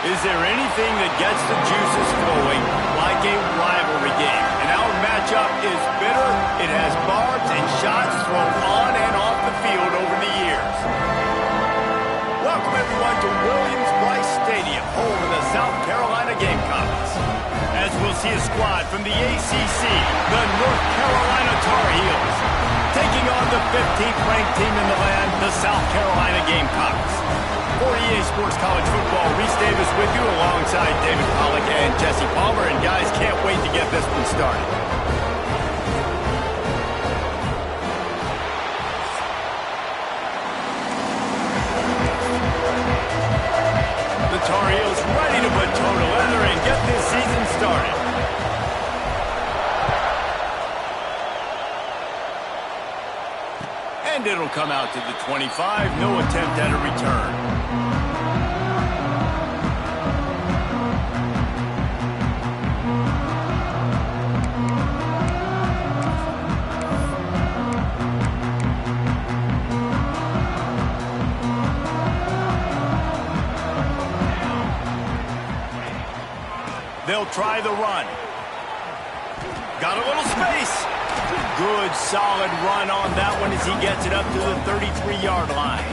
Is there anything that gets the juices flowing like a rivalry game? And our matchup is bitter. It has barbs and shots thrown on and off the field over the years. Welcome, everyone, to Williams-Brice Stadium, home of the South Carolina Gamecocks. As we'll see a squad from the ACC, the North Carolina Tar Heels, taking on the 15th ranked team in the land, the South Carolina Gamecocks. For EA Sports College Football, Reese Davis with you alongside David Pollack and Jesse Palmer. And guys, can't wait to get this one started. The Tar Heels ready to put toe to leather and get this season started. And it'll come out to the 25. No attempt at a return. They'll try the run. Got a little space. Good, solid run on that one as he gets it up to the 33-yard line.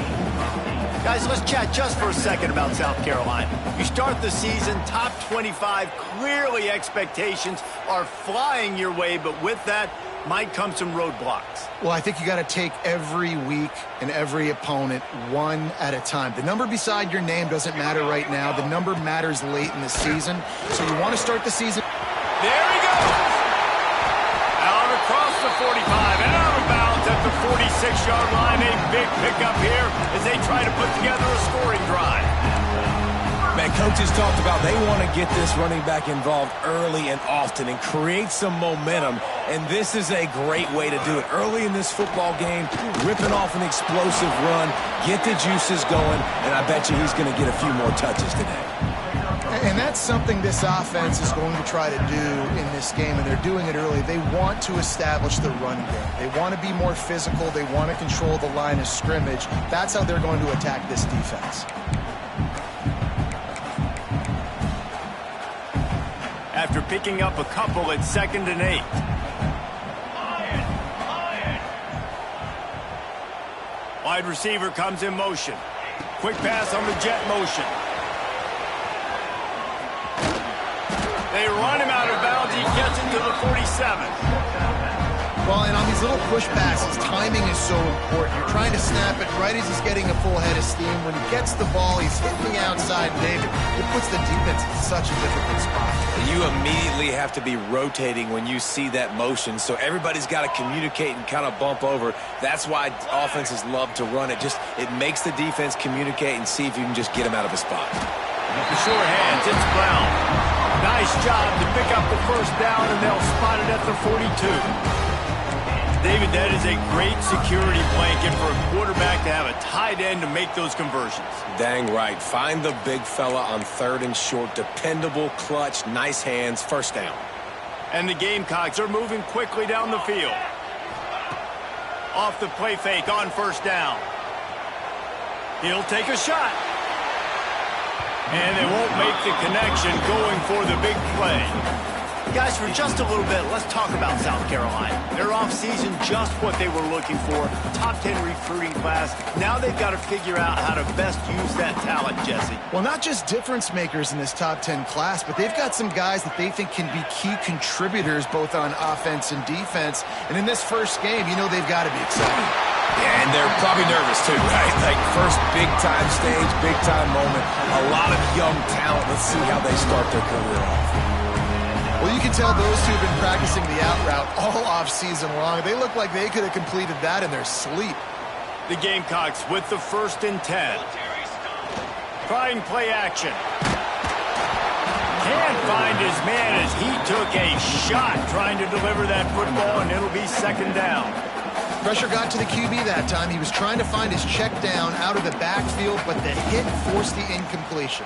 Guys, let's chat just for a second about South Carolina. You start the season, top 25. Clearly expectations are flying your way, but with that might come some roadblocks. Well, I think you got to take every week and every opponent one at a time. The number beside your name doesn't matter right now. The number matters late in the season. So you want to start the season. There he goes. Out across the 45 and out of bounds at the 46-yard line. A big pickup here as they try to put together a scoring drive. Man, coaches talked about they want to get this running back involved early and often and create some momentum, and this is a great way to do it. Early in this football game, ripping off an explosive run, get the juices going, and I bet you he's going to get a few more touches today. And that's something this offense is going to try to do in this game, and they're doing it early. They want to establish the run game. They want to be more physical. They want to control the line of scrimmage. That's how they're going to attack this defense. After picking up a couple at 2nd and 8. Wide receiver comes in motion. Quick pass on the jet motion. They run him out of bounds. He gets into the 47. Well, and on these little push passes, timing is so important. You're trying to snap it right as he's getting a full head of steam. When he gets the ball, he's hitting the outside, David. It puts the defense in such a difficult spot. You immediately have to be rotating when you see that motion, so everybody's got to communicate and kind of bump over. That's why offenses love to run it. It makes the defense communicate and see if you can just get him out of a spot. The short hands, it's Brown. Nice job to pick up the first down, and they'll spot it at the 42. David, that is a great security blanket for a quarterback to have a tight end to make those conversions. Dang right. Find the big fella on 3rd and short. Dependable, clutch, nice hands, first down. And the Gamecocks are moving quickly down the field. Off the play fake on first down. He'll take a shot. And they won't make the connection going for the big play. Guys, for just a little bit, let's talk about South Carolina. Their offseason, just what they were looking for. Top 10 recruiting class. Now they've got to figure out how to best use that talent, Jesse. Well, not just difference makers in this top 10 class, but they've got some guys that they think can be key contributors both on offense and defense. And in this first game, you know they've got to be excited. Yeah, and they're probably nervous too, right? Like first big-time stage, big-time moment. A lot of young talent. Let's see how they start their career off. Well, you can tell those two have been practicing the out route all off-season long. They look like they could have completed that in their sleep. The Gamecocks with the 1st and 10. Trying play action. Can't find his man as he took a shot trying to deliver that football, and it'll be 2nd down. Pressure got to the QB that time. He was trying to find his check down out of the backfield, but the hit forced the incompletion.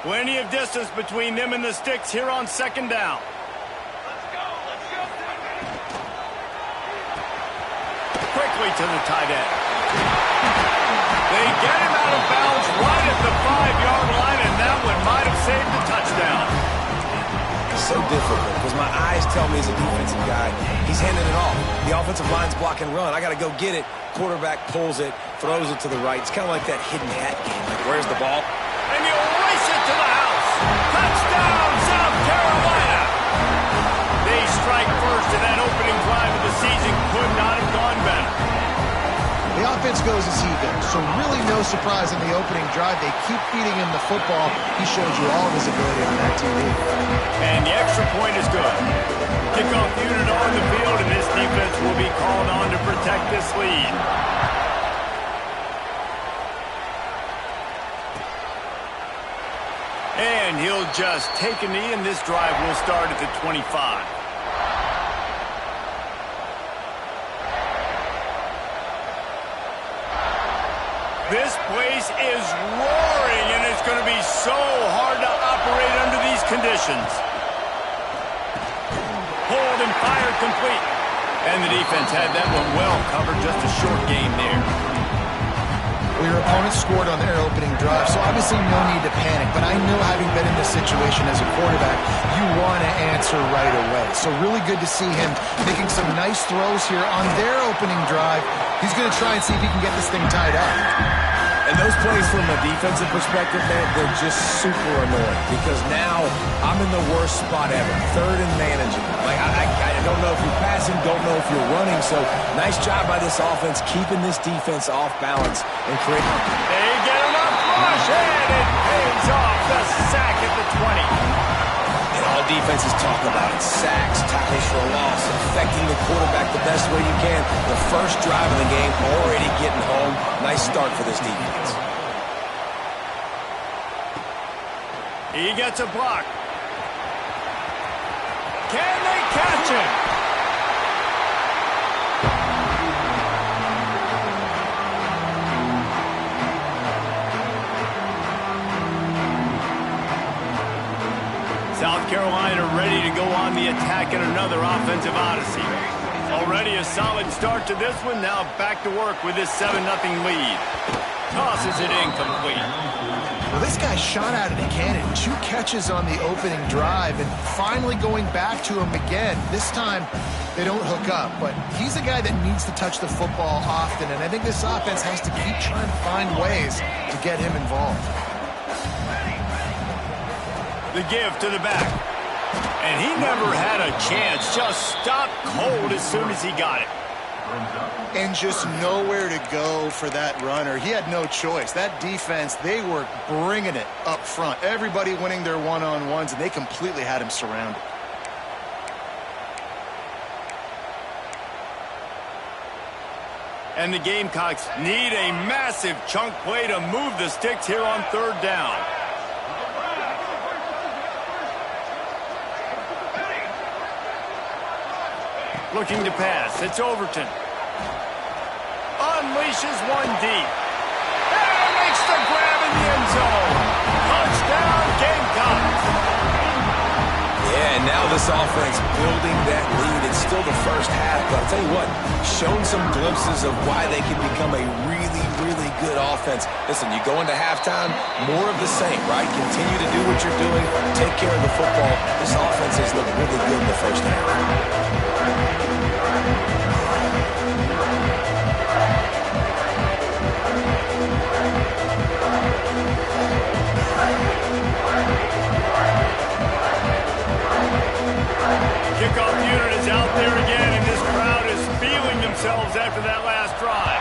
Plenty of distance between them and the sticks here on 2nd down. Quick quickly to the tight end. They get him out of bounds right at the 5-yard line, and that one might have saved the touchdown. It's so difficult because my eyes tell me as a defensive guy, he's handing it off. The offensive line's block and run. I got to go get it. Quarterback pulls it, throws it to the right. It's kind of like that hidden hat game. Like, where's the ball? And he'll race it to the house. Touchdown, South Carolina. They strike first, and that opening drive of the season could not have gone better. The offense goes as he goes, so really no surprise in the opening drive. They keep feeding him the football. He shows you all of his ability on that TV. And the extra point is good. Kickoff unit on the field, and this defense will be called on to protect this lead. And he'll just take a knee, and this drive will start at the 25. This place is roaring, and it's going to be so hard to operate under these conditions. Hold and fired complete. And the defense had that one well covered, just a short game there. Well, your opponent scored on their opening drive, so obviously no need to panic. But I know, having been in this situation as a quarterback, you want to answer right away. So really good to see him making some nice throws here on their opening drive. He's going to try and see if he can get this thing tied up. And those plays from a defensive perspective, man, they're just super annoying because now I'm in the worst spot ever, third and managing. Like, I don't know if you're passing, don't know if you're running. So nice job by this offense keeping this defense off balance and creating. They get him up, push, and it pays off. The sack at the 20. And all defenses talk about it. Sacks, tackles for a loss, affecting the quarterback the best way you can. The first drive of the game, already getting home. Nice start for this defense. He gets a block. Can they catch him? South Carolina ready to go on the attack in another offensive odyssey. Already a solid start to this one. Now back to work with this 7-0 lead. Tosses it incomplete. Well, this guy shot out of the cannon. 2 catches on the opening drive, and finally going back to him again. This time, they don't hook up, but he's a guy that needs to touch the football often, and I think this offense has to keep trying to find ways to get him involved. The give to the back. And he never had a chance. Just stopped cold as soon as he got it. And just nowhere to go for that runner. He had no choice. That defense, they were bringing it up front. Everybody winning their one-on-ones, and they completely had him surrounded. And the Gamecocks need a massive chunk play to move the sticks here on 3rd down. Looking to pass. It's Overton. Unleashes one deep. And makes the grab in the end zone. Touchdown, Gamecocks. Yeah, and now this offense building that lead. It's still the first half, but I'll tell you what, shown some glimpses of why they can become a really, really good offense. Listen, you go into halftime, more of the same, right? Continue to do what you're doing, take care of the football. This offense has looked really good in the first half. Kickoff unit is out there again, and this crowd is feeling themselves after that last drive.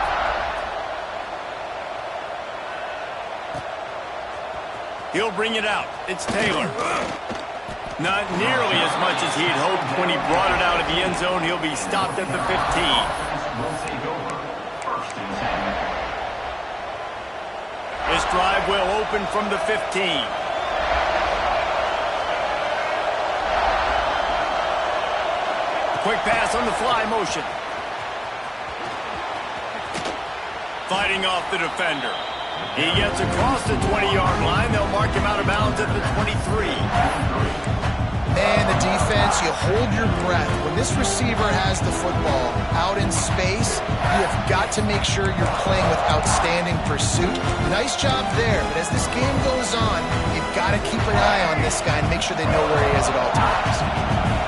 He'll bring it out. It's Taylor. Not nearly as much as he'd hoped when he brought it out of the end zone. He'll be stopped at the 15. This drive will open from the 15. Quick pass on the fly motion. Fighting off the defender. He gets across the 20-yard line. They'll mark him out of bounds at the 23. And the defense, you hold your breath. When this receiver has the football out in space, you have got to make sure you're playing with outstanding pursuit. Nice job there, but as this game goes on, you've got to keep an eye on this guy and make sure they know where he is at all times.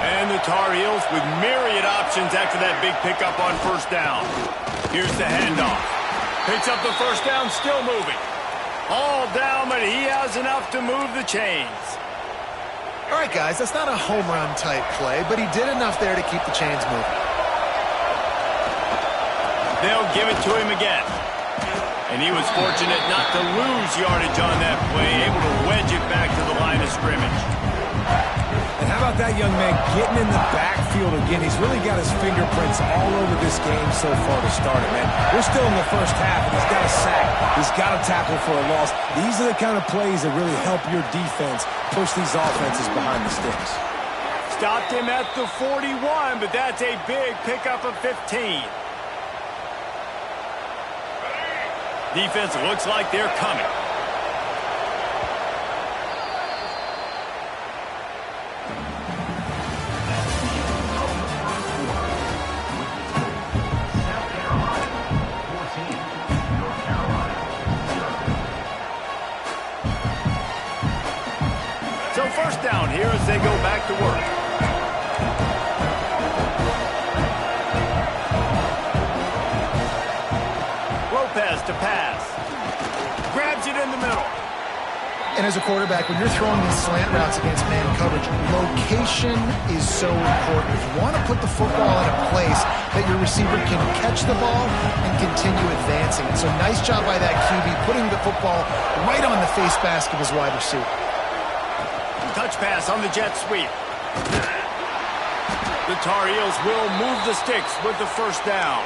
And the Tar Heels with myriad options after that big pickup on first down. Here's the handoff. Picks up the first down, still moving. All down, but he has enough to move the chains. All right, guys, that's not a home run type play, but he did enough there to keep the chains moving. They'll give it to him again. And he was fortunate not to lose yardage on that play, able to wedge it back to the line of scrimmage. And how about that young man getting in the backfield again? He's really got his fingerprints all over this game so far to start it, man. We're still in the first half, and he's got a sack. He's got a tackle for a loss. These are the kind of plays that really help your defense push these offenses behind the sticks. Stopped him at the 41, but that's a big pickup of 15. Defense looks like they're coming. So first down here as they go back to work. Lopez to pass. Grabs it in the middle. And as a quarterback, when you're throwing these slant routes against man coverage, location is so important. If you want to put the football in a place that your receiver can catch the ball and continue advancing. And so nice job by that QB, putting the football right on the face mask of his wide receiver. Touch pass on the jet sweep. The Tar Heels will move the sticks with the first down.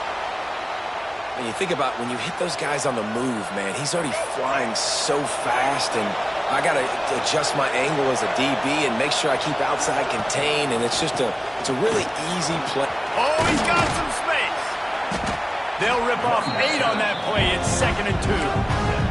And you think about when you hit those guys on the move, man, he's already flying so fast, and I got to adjust my angle as a DB and make sure I keep outside contained, and it's a really easy play. Oh, he's got some space. They'll rip off 8 on that play. It's 2nd and 2.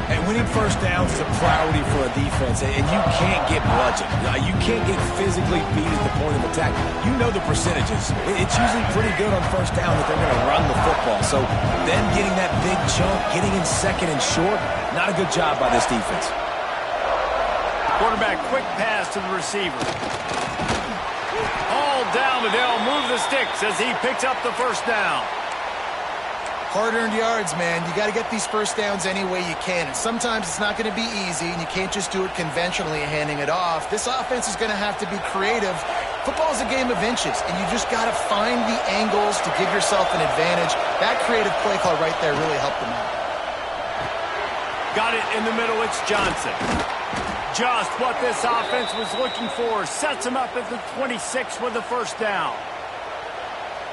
And winning first downs is a priority for a defense, and you can't get bludgeoned. You can't get physically beat at the point of attack. You know the percentages. It's usually pretty good on first down that they're going to run the football. So then getting that big chunk, getting in 2nd and short, not a good job by this defense. Quarterback, quick pass to the receiver. All down, but they'll move the sticks as he picks up the first down. Hard-earned yards, man. You got to get these first downs any way you can. And sometimes it's not going to be easy, and you can't just do it conventionally handing it off. This offense is going to have to be creative. Football is a game of inches, and you just got to find the angles to give yourself an advantage. That creative play call right there really helped them out. Got it in the middle. It's Johnson. Just what this offense was looking for. Sets him up at the 26 with the first down.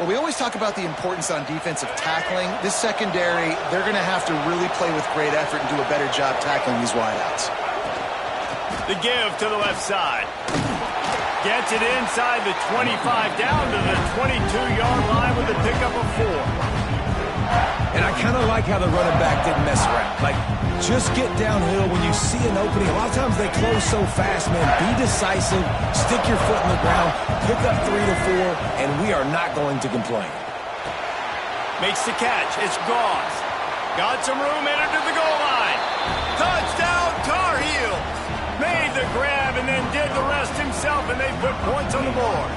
Well, we always talk about the importance on defensive tackling. This secondary, they're going to have to really play with great effort and do a better job tackling these wideouts. The give to the left side. Gets it inside the 25, down to the 22-yard line with a pickup of 4. And I kind of like how the running back didn't mess around. Like, just get downhill when you see an opening. A lot of times they close so fast, man. Be decisive, stick your foot in the ground, pick up 3 to 4, and we are not going to complain. Makes the catch. It's Gauze. Got some room, entered to the goal line. Touchdown, Tar Heels. Made the grab and then did the rest himself, and they put points on the board.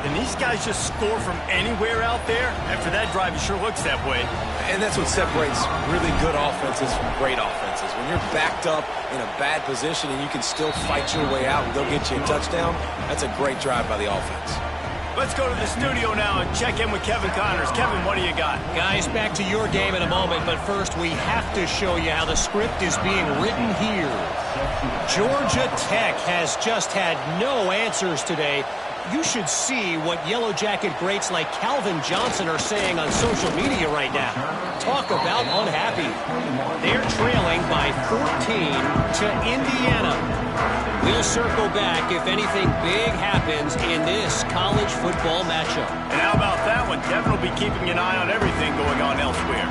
And these guys just score from anywhere out there? After that drive, it sure looks that way. And that's what separates really good offenses from great offenses. When you're backed up in a bad position and you can still fight your way out and go get you a touchdown, that's a great drive by the offense. Let's go to the studio now and check in with Kevin Connors. Kevin, what do you got? Guys, back to your game in a moment, but first we have to show you how the script is being written here. Georgia Tech has just had no answers today. You should see what Yellow Jacket greats like Calvin Johnson are saying on social media right now. Talk about unhappy. They're trailing by 14 to Indiana. We'll circle back if anything big happens in this college football matchup. And how about that one? Kevin will be keeping an eye on everything going on elsewhere.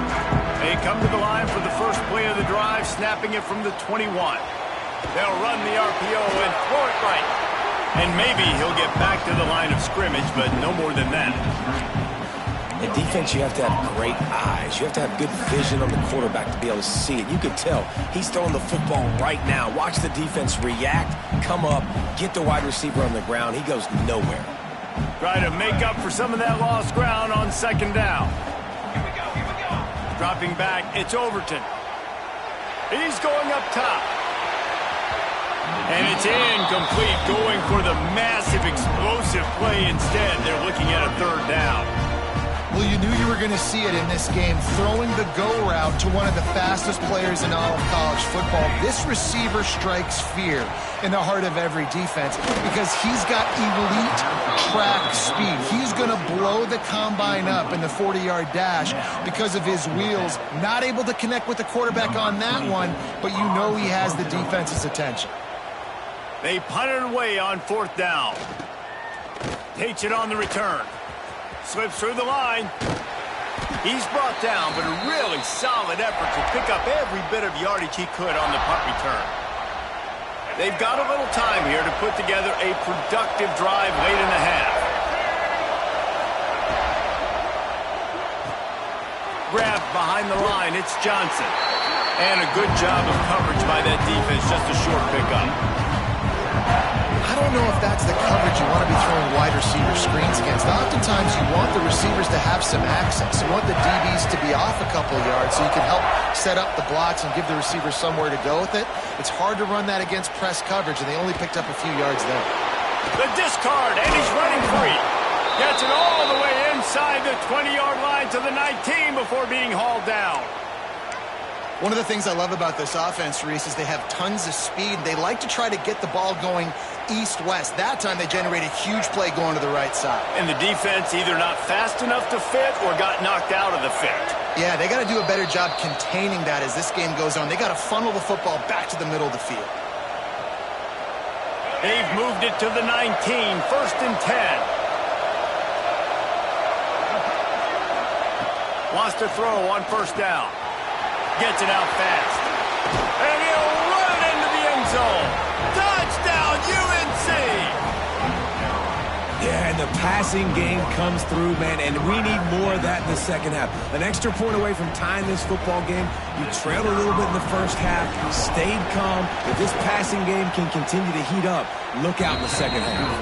They come to the line for the first play of the drive, snapping it from the 21. They'll run the RPO and throw it right. And maybe he'll get back to the line of scrimmage, but no more than that. In defense, you have to have great eyes. You have to have good vision on the quarterback to be able to see it. You can tell he's throwing the football right now. Watch the defense react, come up, get the wide receiver on the ground. He goes nowhere. Try to make up for some of that lost ground on second down. Here we go. Dropping back, it's Overton. He's going up top. And it's incomplete, going for the massive explosive play instead. They're looking at a third down. Well, you knew you were going to see it in this game, throwing the go route to one of the fastest players in all of college football. This receiver strikes fear in the heart of every defense because he's got elite track speed. He's going to blow the combine up in the 40-yard dash because of his wheels. Not able to connect with the quarterback on that one, but you know he has the defense's attention. They punt it away on fourth down. Takes it on the return. Slips through the line. He's brought down, but a really solid effort to pick up every bit of yardage he could on the punt return. They've got a little time here to put together a productive drive late in the half. Grabbed behind the line, it's Johnson. And a good job of coverage by that defense, just a short pickup. I don't know if that's the coverage you want to be throwing wide receiver screens against. Oftentimes, you want the receivers to have some access. You want the DBs to be off a couple of yards so you can help set up the blocks and give the receiver somewhere to go with it. It's hard to run that against press coverage, and they only picked up a few yards there. The discard, and he's running free. Gets it all the way inside the 20-yard line to the 19 before being hauled down. One of the things I love about this offense, Reese, is they have tons of speed. They like to try to get the ball going east-west. That time they generated a huge play going to the right side. And the defense either not fast enough to fit or got knocked out of the fit. Yeah, they got to do a better job containing that as this game goes on. They got to funnel the football back to the middle of the field. They've moved it to the 19, first and 10. Wants to throw on first down. Gets it out fast. And he'll run it into the end zone. Touchdown, UNC! Yeah, and the passing game comes through, man, and we need more of that in the second half. An extra point away from tying this football game. You trailed a little bit in the first half, stayed calm. If this passing game can continue to heat up, look out in the second half.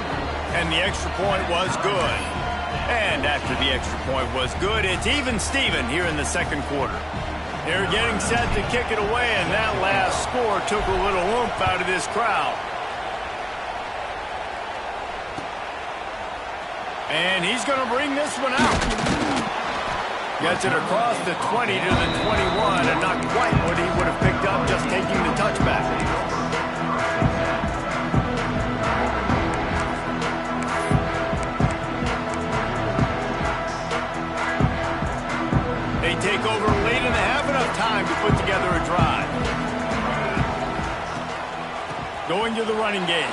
And the extra point was good. And after the extra point was good, it's even Steven here in the second quarter. They're getting set to kick it away, and that last score took a little oomph out of this crowd. And he's going to bring this one out. Gets it across the 20 to the 21, and not quite what he would have picked up just taking the touchback. They take over late in the half, enough time to put together a drive. Going to the running game.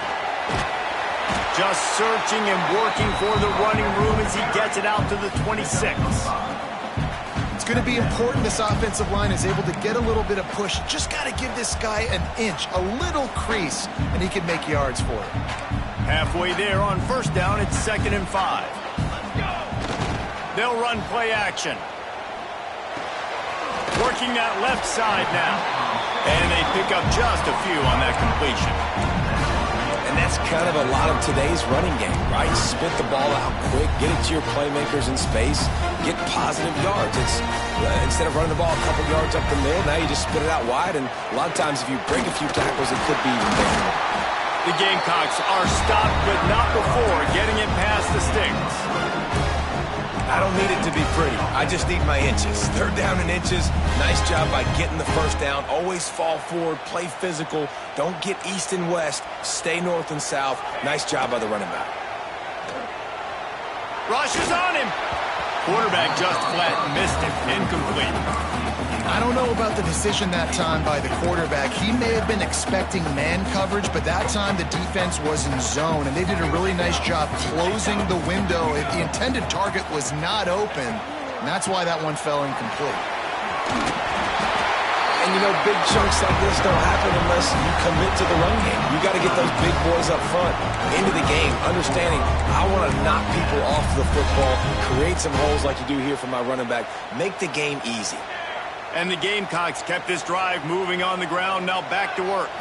Just searching and working for the running room as he gets it out to the 26. It's going to be important this offensive line is able to get a little bit of push. Just got to give this guy an inch, a little crease, and he can make yards for it. Halfway there on first down, it's 2nd and 5. They'll run play action. Working that left side now. And they pick up just a few on that completion. And that's kind of a lot of today's running game, right? Spit the ball out quick, get it to your playmakers in space, get positive yards. It's instead of running the ball a couple yards up the middle, now you just spit it out wide, and a lot of times if you break a few tackles, it could be even bigger. The Gamecocks are stopped, but not before getting it past the sticks. I don't need it to be pretty. I just need my inches. 3rd down and inches. Nice job by getting the first down. Always fall forward, play physical. Don't get east and west. Stay north and south. Nice job by the running back. Rush is on him. Quarterback just flat missed it. Incomplete. I don't know about the decision that time by the quarterback. He may have been expecting man coverage, but that time the defense was in zone, and they did a really nice job closing the window. The intended target was not open, and that's why that one fell incomplete. And, you know, big chunks like this don't happen unless you commit to the run game. You got to get those big boys up front into the game, understanding I want to knock people off the football, create some holes like you do here for my running back, make the game easy. And the Gamecocks kept this drive moving on the ground. Now back to work.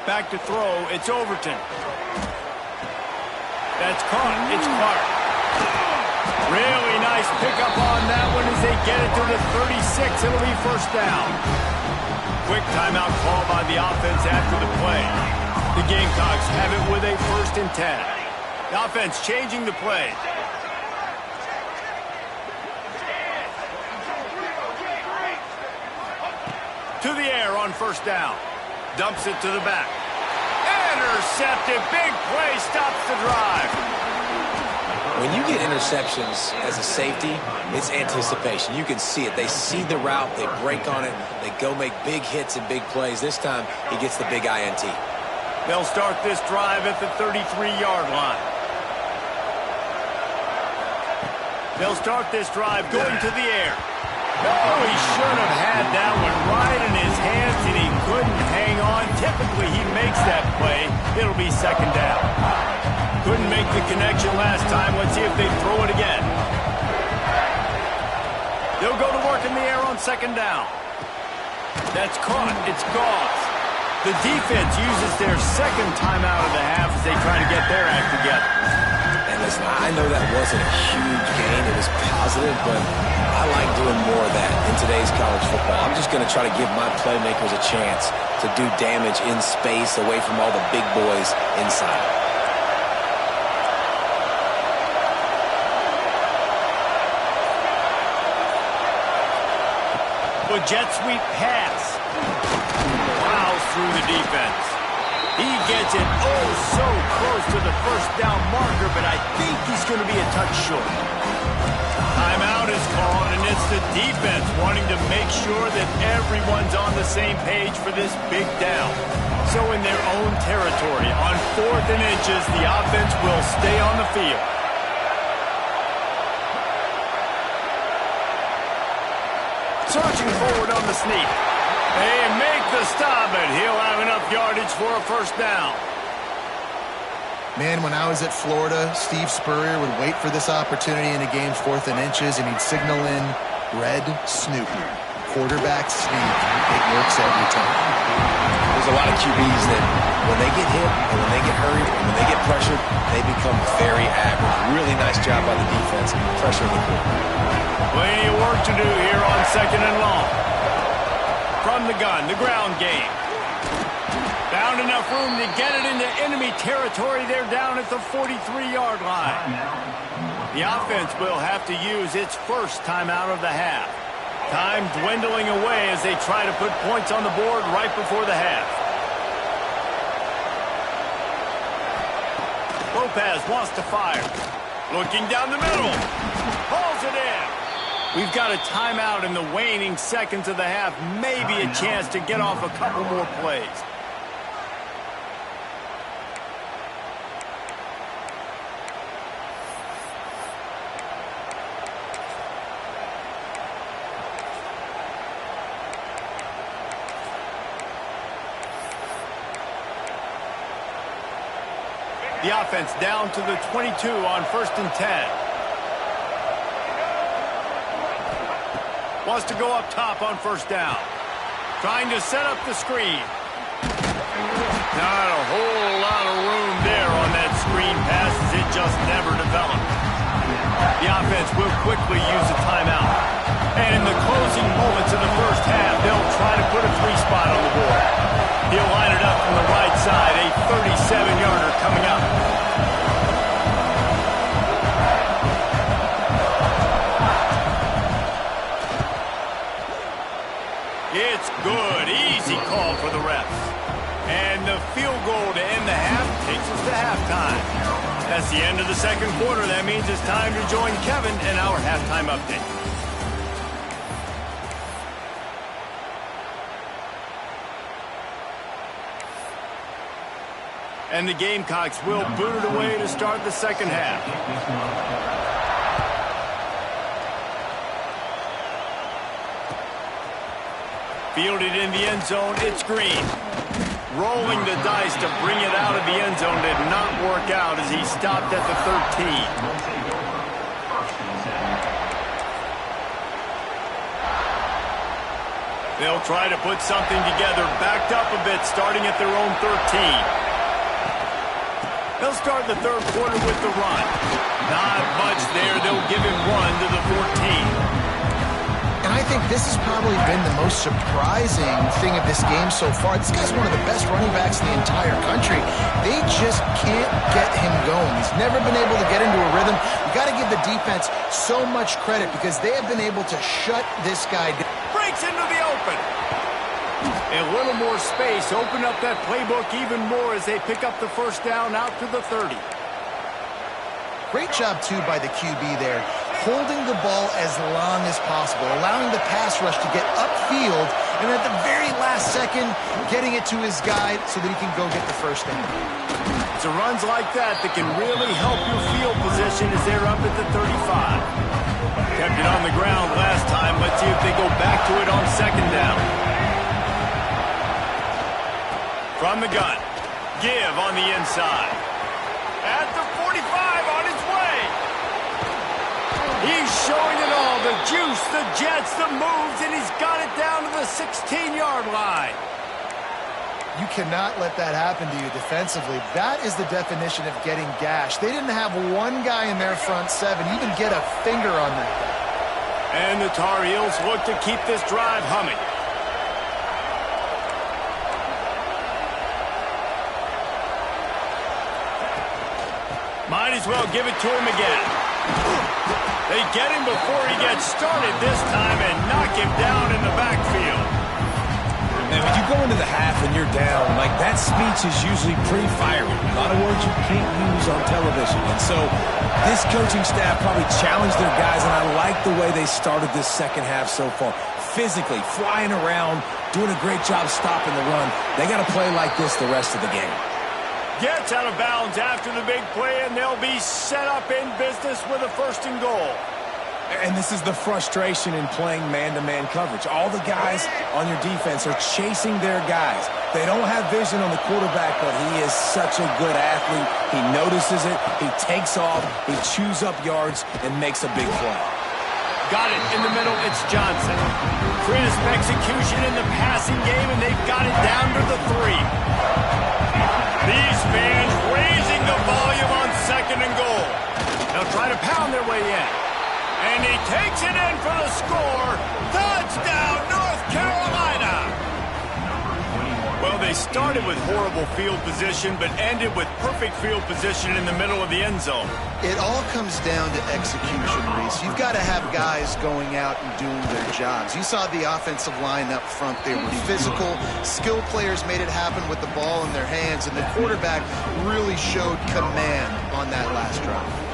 Back to throw. It's Overton. That's caught. It's Clark. Really nice pickup on that one as they get it to the 36. It'll be first down. Quick timeout call by the offense after the play. The Gamecocks have it with a 1st and 10. The offense changing the play. To the air on first down. Dumps it to the back. Intercepted. Big play. Stops the drive. When you get interceptions as a safety, it's anticipation. You can see it. They see the route. They break on it. They go make big hits and big plays. This time, he gets the big INT. They'll start this drive at the 33-yard line. They'll start this drive going to the air. Oh, he should have had that one right in his hands, and he couldn't hang on. Typically, he makes that play. It'll be second down. Couldn't make the connection last time. Let's see if they throw it again. They'll go to work in the air on second down. That's caught. It's Gauze. The defense uses their second timeout of the half as they try to get their act together. And listen, I know that wasn't a huge gain. It was positive, but I like doing more of that in today's college football. I'm just going to try to give my playmakers a chance to do damage in space away from all the big boys inside. A jet sweep pass. Plows through the defense. He gets it so close to the first down marker, but I think he's going to be a touch short. Timeout is called, and it's the defense wanting to make sure that everyone's on the same page for this big down. So in their own territory, on 4th and inches, the offense will stay on the field. Searching forward on the sneak. They make the stop, and he'll have enough yardage for a first down. Man, when I was at Florida, Steve Spurrier would wait for this opportunity in a game's 4th and inches, and he'd signal in red Snoop. Quarterback sneak. It works every time. There's a lot of QBs that when they get hit and when they get hurried and when they get pressured, they become very average. Really nice job by the defense, pressuring the quarterback. Plenty of work to do here on second and long. From the gun, the ground game. Found enough room to get it into enemy territory. They're down at the 43-yard line. The offense will have to use its first timeout of the half. Time dwindling away as they try to put points on the board right before the half. Lopez wants to fire. Looking down the middle. Pulls it in. We've got a timeout in the waning seconds of the half. Maybe a chance to get off a couple more plays. The offense down to the 22 on 1st and 10. Wants to go up top on first down. Trying to set up the screen. Not a whole lot of room there on that screen pass as it just never developed. The offense will quickly use a timeout. And in the closing moments of the first half, they'll try to put a 3-spot on the board. He'll line it up from the right side, a 37-yarder coming up. It's good. Easy call for the refs. And the field goal to end the half takes us to halftime. That's the end of the second quarter. That means it's time to join Kevin in our halftime update. And the Gamecocks will boot it away to start the second half. Fielded in the end zone, it's Green. Rolling the dice to bring it out of the end zone did not work out as he stopped at the 13. They'll try to put something together, backed up a bit, starting at their own 13. They'll start the third quarter with the run. Not much there. They'll give him one to the 14. And I think this has probably been the most surprising thing of this game so far. This guy's one of the best running backs in the entire country. They just can't get him going. He's never been able to get into a rhythm. You got to give the defense so much credit because they have been able to shut this guy down. Breaks into the open. A little more space. Open up that playbook even more as they pick up the first down out to the 30. Great job, too, by the QB there, holding the ball as long as possible, allowing the pass rush to get upfield, and at the very last second, getting it to his guy so that he can go get the first down. It's runs like that that can really help your field position as they're up at the 35. Kept it on the ground last time. Let's see if they go back to it on second down. From the gun, Give on the inside. At the 45 on his way. He's showing it all. The juice, the jets, the moves, and he's got it down to the 16-yard line. You cannot let that happen to you defensively. That is the definition of getting gashed. They didn't have one guy in their front seven even get a finger on that guy. And the Tar Heels look to keep this drive humming. Might as well give it to him again. They get him before he gets started this time and knock him down in the backfield. And when you go into the half and you're down, like that speech is usually pretty fiery. A lot of words you can't use on television. And so this coaching staff probably challenged their guys, and I like the way they started this second half so far. Physically, flying around, doing a great job stopping the run. They got to play like this the rest of the game. Gets out of bounds after the big play, and they'll be set up in business with a first and goal. And this is the frustration in playing man-to-man coverage. All the guys on your defense are chasing their guys. They don't have vision on the quarterback, but he is such a good athlete. He notices it, he takes off, he chews up yards, and makes a big play. Got it in the middle, it's Johnson. Crisp execution in the passing game, and they've got it down to the 3. These fans raising the volume on second and goal. They'll try to pound their way in. And he takes it in for the score. Touchdown, North Carolina. Well, they started with horrible field position, but ended with perfect field position in the middle of the end zone. It all comes down to execution, Reese. You've got to have guys going out and doing their jobs. You saw the offensive line up front. They were physical. Skill players made it happen with the ball in their hands, and the quarterback really showed command on that last drive.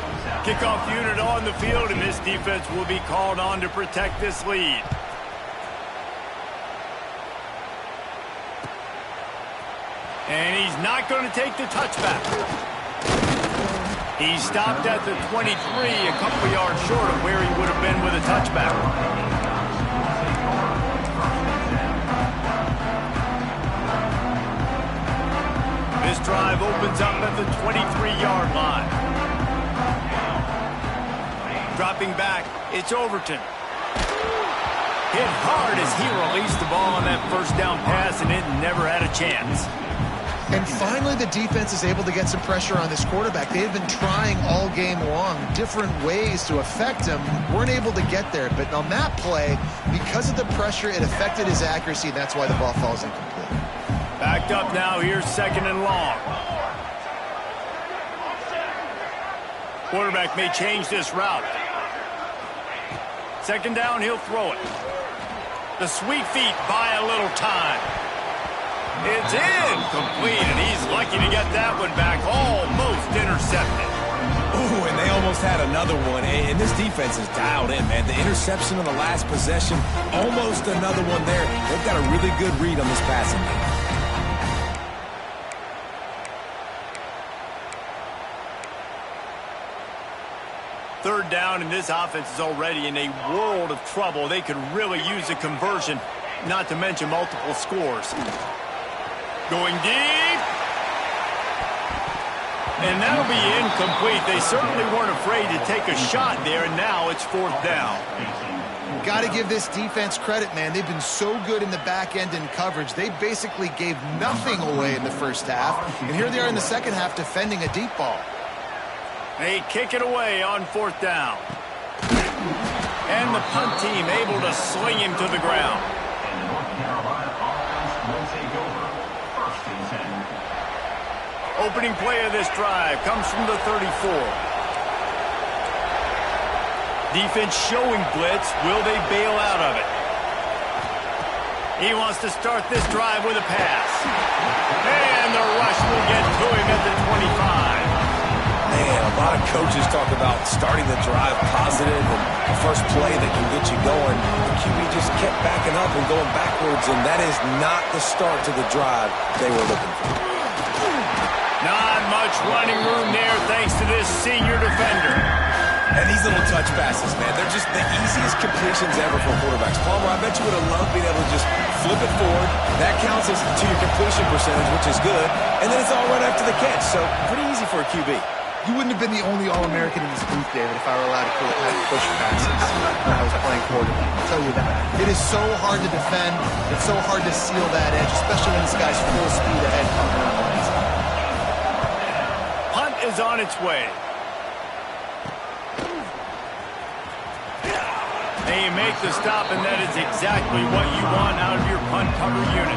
Kickoff unit on the field, and this defense will be called on to protect this lead. And he's not going to take the touchback. He stopped at the 23, a couple yards short of where he would have been with a touchback. This drive opens up at the 23-yard line. Dropping back, it's Overton. Hit hard as he released the ball on that first down pass, and it never had a chance. And finally, the defense is able to get some pressure on this quarterback. They have been trying all game long different ways to affect him. Weren't able to get there. But on that play, because of the pressure, it affected his accuracy, and that's why the ball falls incomplete. Backed up now. Here's second and long. Quarterback may change this route. Second down, he'll throw it. The sweet feet buy a little time. It's incomplete, and he's lucky to get that one back. Almost intercepted. Ooh, and they almost had another one. And this defense is dialed in, man. The interception on the last possession, almost another one there. They've got a really good read on this passing game. Third down, and this offense is already in a world of trouble. They could really use a conversion. not to mention multiple scores. Going deep. And that'll be incomplete. They certainly weren't afraid to take a shot there, and now it's 4th down. Got to give this defense credit, man. They've been so good in the back end in coverage. They basically gave nothing away in the first half, and here they are in the second half defending a deep ball. They kick it away on 4th down. And the punt team able to sling him to the ground. Opening play of this drive comes from the 34. Defense showing blitz. Will they bail out of it? He wants to start this drive with a pass. And the rush will get to him at the 25. Man, a lot of coaches talk about starting the drive positive and the first play that can get you going. The QB just kept backing up and going backwards, and that is not the start to the drive they were looking for. Not much running room there thanks to this senior defender. And these little touch passes, man, they're just the easiest completions ever for quarterbacks. Palmer, I bet you would have loved being able to just flip it forward. That counts as to your completion percentage, which is good. And then it's all right after the catch, so pretty easy for a QB. You wouldn't have been the only All-American in this booth, David, if I were allowed to push passes when I was playing quarterback. I'll tell you that. It is so hard to defend. It's so hard to seal that edge, especially when this guy's full speed ahead coming around the line. Punt is on its way. And you make the stop, and that is exactly what you want out of your punt cover unit.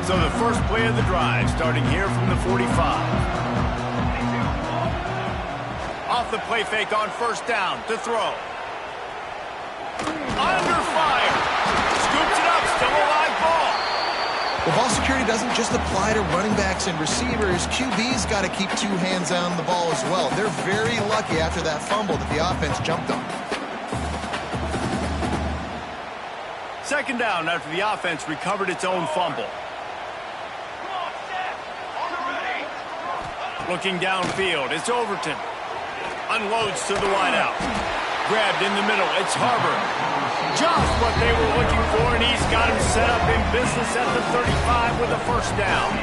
So the first play of the drive, starting here from the 45. Off the play fake on 1st down to throw. Under fire. Scoops it up, still a live ball. Well, ball security doesn't just apply to running backs and receivers. QB's got to keep 2 hands on the ball as well. They're very lucky after that fumble that the offense jumped on. 2nd down after the offense recovered its own fumble. Looking downfield, it's Overton. Unloads to the wideout. Grabbed in the middle, it's Harbour. Just what they were looking for, and he's got him set up in business at the 35 with a 1st down.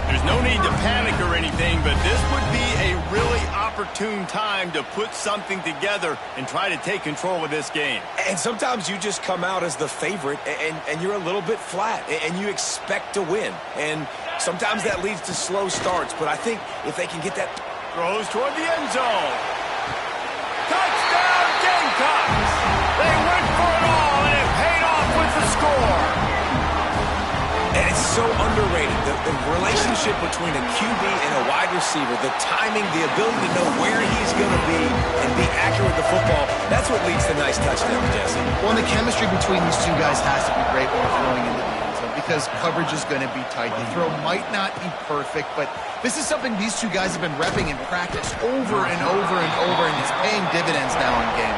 There's no need to panic or anything, but this would be a really opportune time to put something together and try to take control of this game. And sometimes you just come out as the favorite, and you're a little bit flat, and you expect to win. And sometimes that leads to slow starts, but I think if they can get that... Throws toward the end zone. Touchdown, Gamecocks! They went for it all, and it paid off with the score. And it's so underrated. The relationship between a QB and a wide receiver, the timing, the ability to know where he's going to be and be accurate with the football, that's what leads to nice touchdowns, Jesse. Well, and the chemistry between these 2 guys has to be great when they're throwing into the end zone because coverage is going to be tight. The throw might not be perfect, but this is something these 2 guys have been repping in practice over and over and over, and it's paying dividends now in game.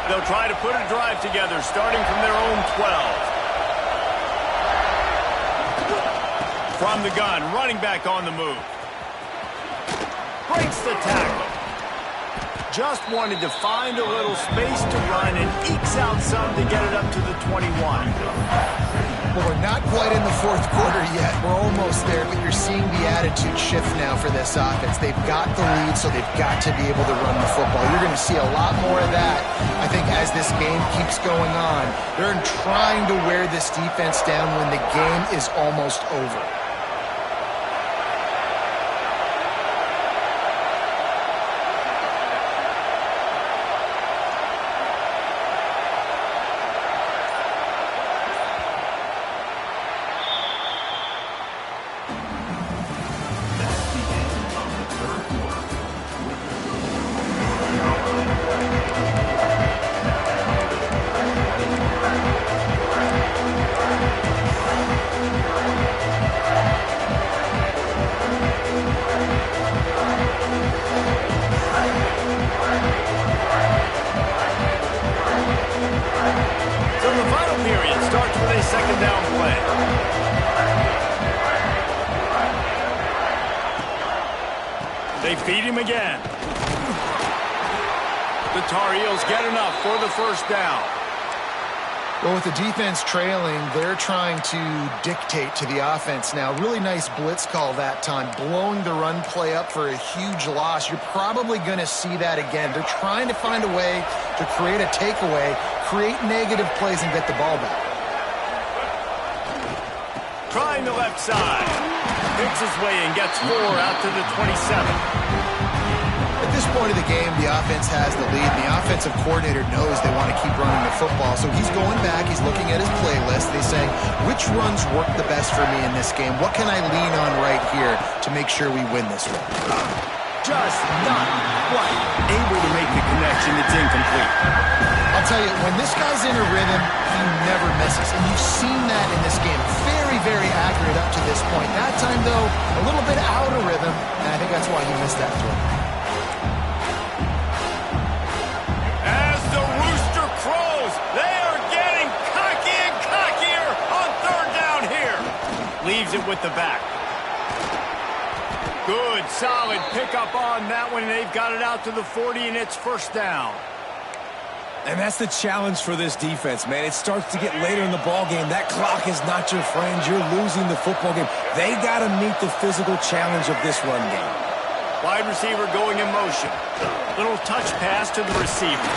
They'll try to put a drive together, starting from their own 12. From the gun, running back on the move. Breaks the tackle. Just wanted to find a little space to run and ekes out some to get it up to the 21. Well, we're not quite in the 4th quarter yet. We're almost there, but you're seeing the attitude shift now for this offense. They've got the lead, so they've got to be able to run the football. You're going to see a lot more of that, I think, as this game keeps going on. They're trying to wear this defense down when the game is almost over. the second down play. They feed him again. The Tar Heels get enough for the first down. Well, with the defense trailing, they're trying to dictate to the offense now. Really nice blitz call that time, blowing the run play up for a huge loss. You're probably going to see that again. They're trying to find a way to create a takeaway, create negative plays, and get the ball back. Trying the left side. Picks his way and gets 4 out to the 27. At this point of the game, the offense has the lead. The offensive coordinator knows they want to keep running the football, so he's going back. He's looking at his playlist. He's saying, which runs work the best for me in this game? What can I lean on right here to make sure we win this one? Just not quite able to make the connection. It's incomplete. I'll tell you, when this guy's in a rhythm, he never misses. And you've seen that in this game. Very, very accurate up to this point. That time, though, a little bit out of rhythm, and I think that's why he missed that throw. As the rooster crows, they are getting cocky and cockier on third down here. Leaves it with the back. Good, solid pickup on that one, and they've got it out to the 40, and it's first down. And that's the challenge for this defense, man. It starts to get later in the ball game. That clock is not your friend. You're losing the football game. They got to meet the physical challenge of this run game. Wide receiver going in motion. Little touch pass to the receiver.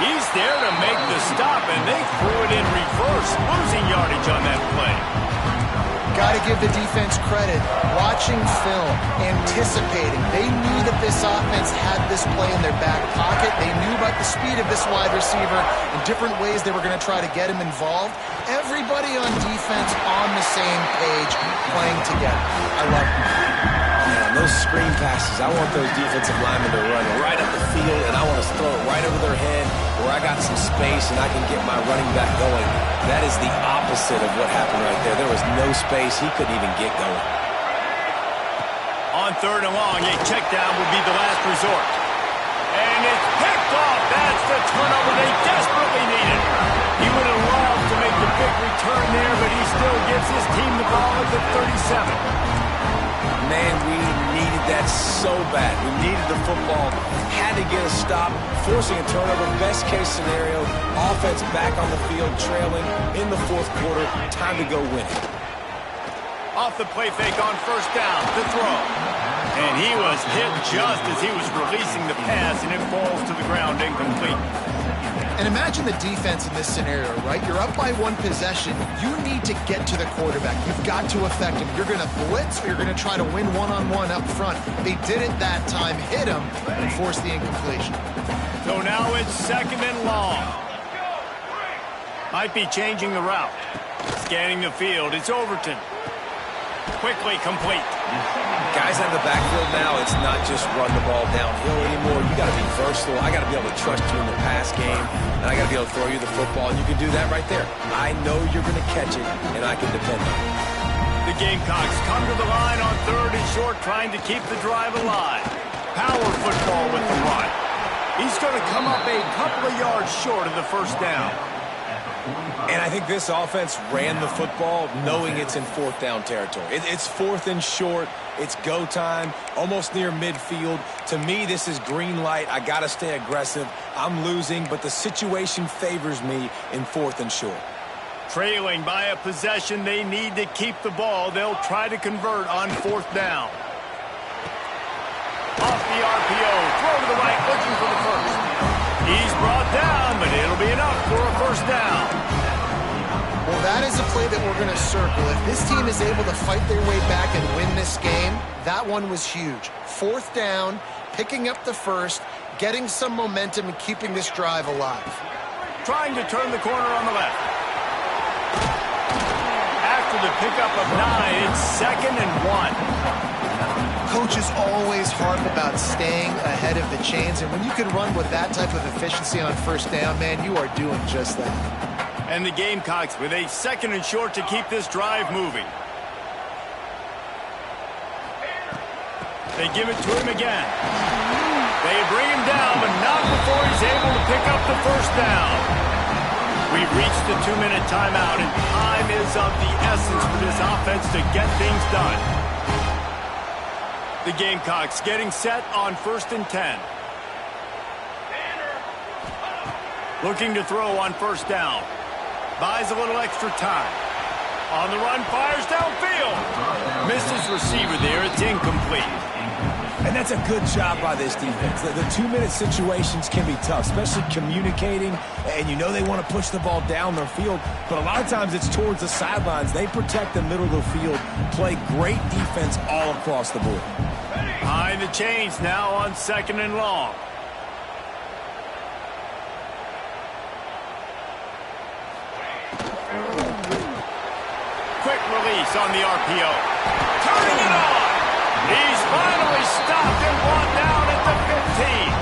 He's there to make the stop, and they threw it in reverse, losing yardage on that play. Got to give the defense credit. Watching film, anticipating. They knew that this offense had this play in their back pocket. They knew about the speed of this wide receiver and different ways they were going to try to get him involved. Everybody on defense on the same page, playing together. I love it. Man, those screen passes, I want those defensive linemen to run right up the field, and I want to throw it right over their head where I got some space and I can get my running back going. That is the opposite of what happened right there. There was no space. He couldn't even get going. On third and long, a check down would be the last resort. And it's picked off. That's the turnover they desperately needed. He would have loved to make the big return there, but he still gives his team the ball at the 37. Man, we needed that so bad. We needed the football. Had to get a stop, forcing a turnover. Best case scenario, offense back on the field, trailing in the fourth quarter. Time to go win it. Off the play fake on first down, the throw. And he was hit just as he was releasing the pass, and it falls to the ground incomplete. And imagine the defense in this scenario, right? You're up by one possession. You need to get to the quarterback. You've got to affect him. You're going to blitz or you're going to try to win one-on-one up front. They did it that time, hit him, and forced the incompletion. So now it's second and long. Might be changing the route. Scanning the field. It's Overton. Quickly complete. Guys out of the backfield now, it's not just run the ball downhill anymore. You got to be versatile. I got to be able to trust you in the pass game, and I got to be able to throw you the football, and you can do that right there. I know you're going to catch it, and I can depend on it. The Gamecocks come to the line on third and short, trying to keep the drive alive. Power football with the run. He's going to come up a couple of yards short of the first down. And I think this offense ran the football knowing it's in fourth down territory. It's fourth and short. It's go time, almost near midfield. To me, this is green light. I got to stay aggressive. I'm losing, but the situation favors me in fourth and short. Trailing by a possession, they need to keep the ball. They'll try to convert on fourth down. Off the RPO, throw to the right, looking for the first. He's brought down, but it'll be enough for a first down. Well, that is a play that we're going to circle. If this team is able to fight their way back and win this game, that one was huge. Fourth down, picking up the first, getting some momentum and keeping this drive alive. Trying to turn the corner on the left. After the pickup of 9, it's second and 1. Coaches always harp about staying ahead of the chains, and when you can run with that type of efficiency on first down, man, you are doing just that. And the Gamecocks with a second and short to keep this drive moving. They give it to him again. They bring him down, but not before he's able to pick up the first down. We've reached the 2-minute timeout, and time is of the essence for this offense to get things done. The Gamecocks getting set on 1st and 10. Looking to throw on 1st down. Buys a little extra time. On the run, fires downfield. Misses receiver there. It's incomplete. And that's a good job by this defense. The 2-minute situations can be tough, especially communicating, and you know they want to push the ball down their field, but a lot of times it's towards the sidelines. They protect the middle of the field, play great defense all across the board. Behind the chains now on 2nd and long. Quick release on the RPO. Turning it on. He's finally stopped and brought down at the 15.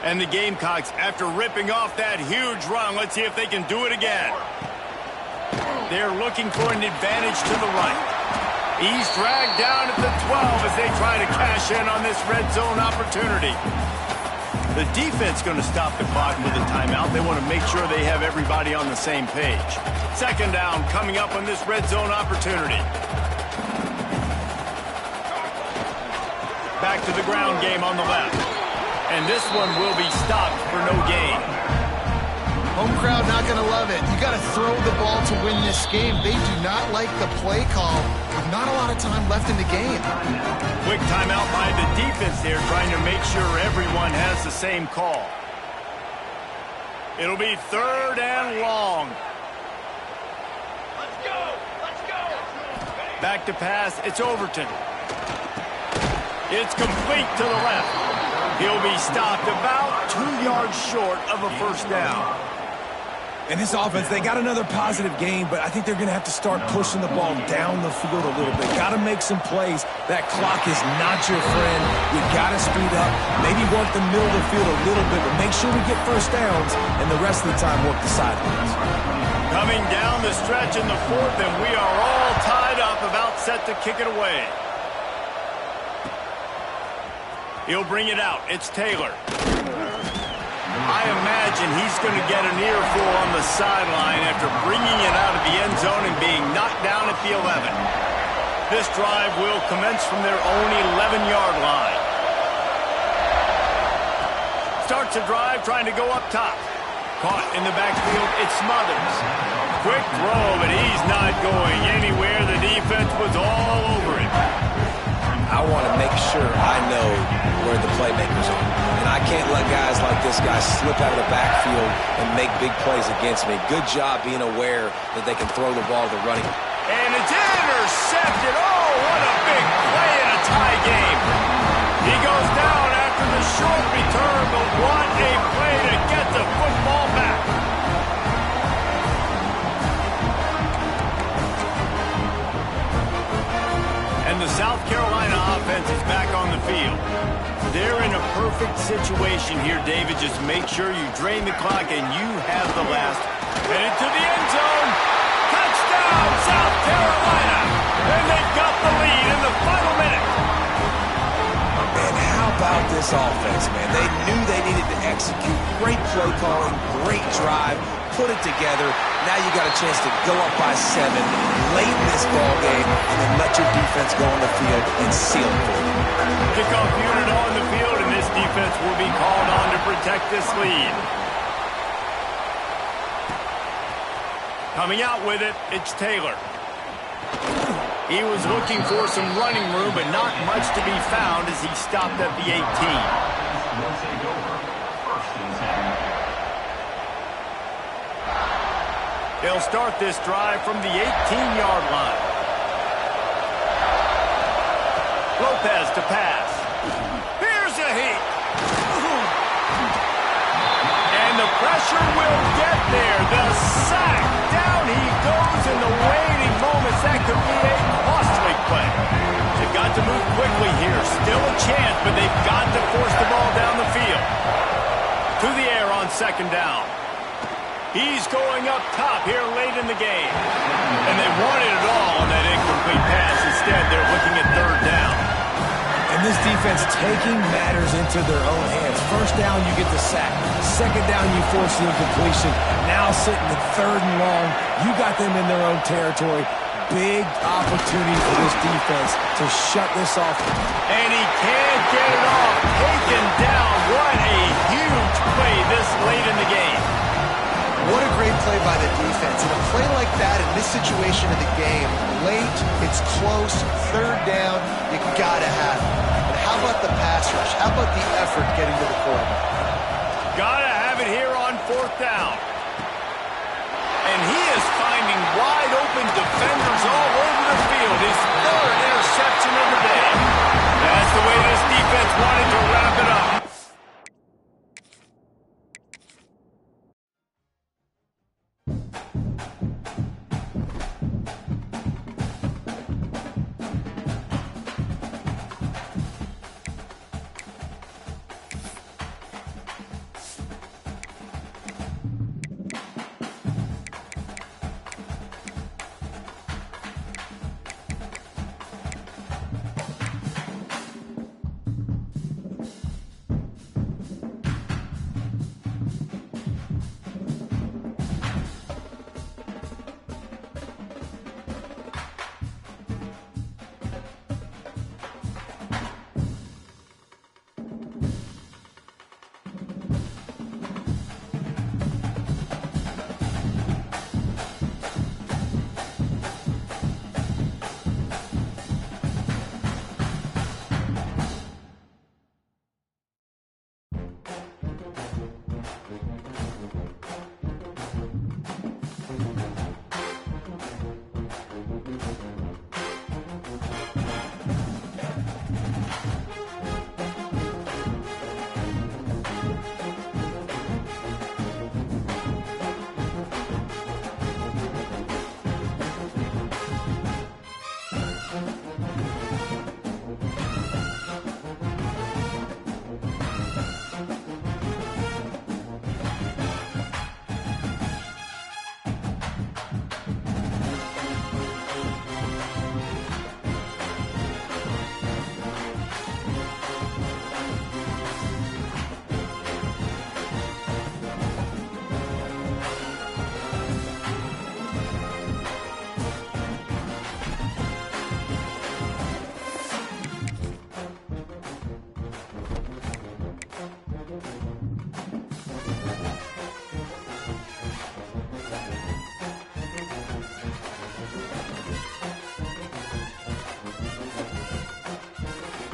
And the Gamecocks, after ripping off that huge run, let's see if they can do it again. They're looking for an advantage to the right. He's dragged down at the 12 as they try to cash in on this red zone opportunity. The defense going to stop the clock with a timeout. They want to make sure they have everybody on the same page. 2nd down coming up on this red zone opportunity. Back to the ground game on the left. And this one will be stopped for no gain. Home crowd not going to love it. You got to throw the ball to win this game. They do not like the play call with not a lot of time left in the game. Quick timeout by the defense there, trying to make sure everyone has the same call. It'll be 3rd and long. Let's go! Let's go! Back to pass. It's Overton. It's complete to the left. He'll be stopped about 2 yards short of a 1st down. And this offense, they got another positive game, but I think they're going to have to start pushing the ball down the field a little bit. Got to make some plays. That clock is not your friend. You got to speed up, maybe work the middle of the field a little bit, but make sure we get 1st downs, and the rest of the time work the sidelines. Coming down the stretch in the 4th, and we are all tied up, about set to kick it away. He'll bring it out. It's Taylor. I imagine he's going to get an earful on the sideline after bringing it out of the end zone and being knocked down at the 11. This drive will commence from their own 11-yard line. Starts a drive trying to go up top. Caught in the backfield, it's Smothers. Quick throw, but he's not going anywhere. The defense was all over him. I want to make sure I know where the playmakers are. And I can't let guys like this guy slip out of the backfield and make big plays against me. Good job being aware that they can throw the ball to the running. And it's intercepted. Oh, what a big play in a tie game. He goes down after the short return, but what a play to get the football back. And the South Carolina offense is back on the field. They're in a perfect situation here, David. Just make sure you drain the clock and you have the last. Headed to the end zone. Touchdown, South Carolina. And they've got the lead in the final minute. And how about this offense, man? They knew they needed to execute. Great play calling, great drive, put it together. Now you got a chance to go up by 7 late in this ball game and then let your defense go on the field and seal it for you. Kickoff unit on the field, and this defense will be called on to protect this lead. Coming out with it, it's Taylor. He was looking for some running room, but not much to be found as he stopped at the 18. They'll start this drive from the 18-yard line. Lopez to pass. Here's a heat. And the pressure will get there. The sack. Down he goes in the waiting moments. That could be a costly play. They've got to move quickly here. Still a chance, but they've got to force the ball down the field. To the air on 2nd down. He's going up top here late in the game. And they wanted it all on that incomplete pass. Instead, they're looking at third down. And this defense taking matters into their own hands. First down, you get the sack. Second down, you force the incompletion. Now sitting at third and long, you got them in their own territory. Big opportunity for this defense to shut this off. And he can't get it off. Taken down. What a huge play this late in the game. What a great play by the defense. And a play like that in this situation of the game, late, it's close, third down, you gotta have it. And how about the pass rush? How about the effort getting to the quarterback? Gotta have it here on fourth down. And he is finding wide open defenders